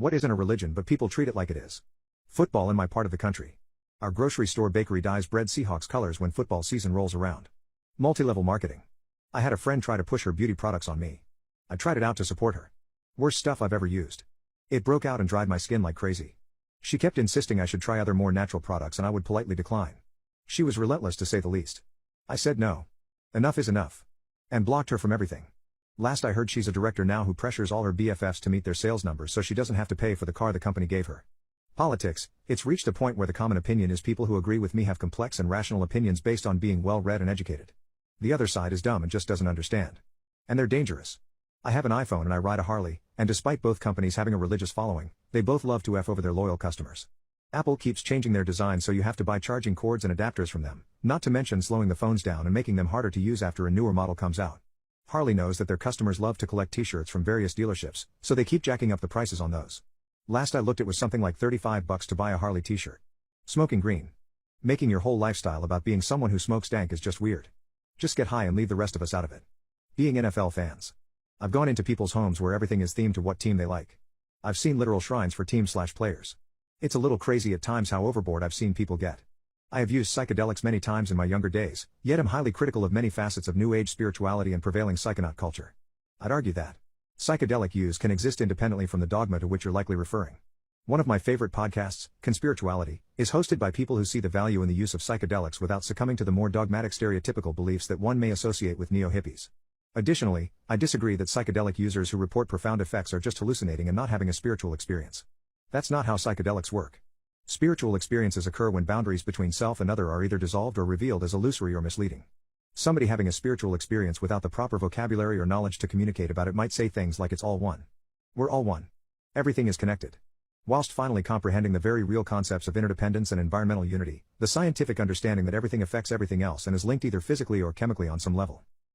What isn't a religion but people treat it like it is? Football in my part of the country. Our grocery store bakery dyes bread Seahawks colors when football season rolls around. Multi-level marketing. I had a friend try to push her beauty products on me. I tried it out to support her. Worst stuff I've ever used. It broke out and dried my skin like crazy. She kept insisting I should try other more natural products and I would politely decline. She was relentless to say the least. I said no. Enough is enough. And blocked her from everything. Last I heard she's a director now who pressures all her BFFs to meet their sales numbers so she doesn't have to pay for the car the company gave her. Politics, it's reached a point where the common opinion is people who agree with me have complex and rational opinions based on being well-read and educated. The other side is dumb and just doesn't understand. And they're dangerous. I have an iPhone and I ride a Harley, and despite both companies having a religious following, they both love to F over their loyal customers. Apple keeps changing their design so you have to buy charging cords and adapters from them, not to mention slowing the phones down and making them harder to use after a newer model comes out. Harley knows that their customers love to collect t-shirts from various dealerships, so they keep jacking up the prices on those. Last I looked it was something like $35 to buy a Harley t-shirt. Smoking green. Making your whole lifestyle about being someone who smokes dank is just weird. Just get high and leave the rest of us out of it. Being NFL fans. I've gone into people's homes where everything is themed to what team they like. I've seen literal shrines for teams/players. It's a little crazy at times how overboard I've seen people get. I have used psychedelics many times in my younger days, yet am highly critical of many facets of New Age spirituality and prevailing psychonaut culture. I'd argue that psychedelic use can exist independently from the dogma to which you're likely referring. One of my favorite podcasts, Conspirituality, is hosted by people who see the value in the use of psychedelics without succumbing to the more dogmatic stereotypical beliefs that one may associate with neo-hippies. Additionally, I disagree that psychedelic users who report profound effects are just hallucinating and not having a spiritual experience. That's not how psychedelics work. Spiritual experiences occur when boundaries between self and other are either dissolved or revealed as illusory or misleading. Somebody having a spiritual experience without the proper vocabulary or knowledge to communicate about it might say things like it's all one. We're all one. Everything is connected. Whilst finally comprehending the very real concepts of interdependence and environmental unity, the scientific understanding that everything affects everything else and is linked either physically or chemically on some level.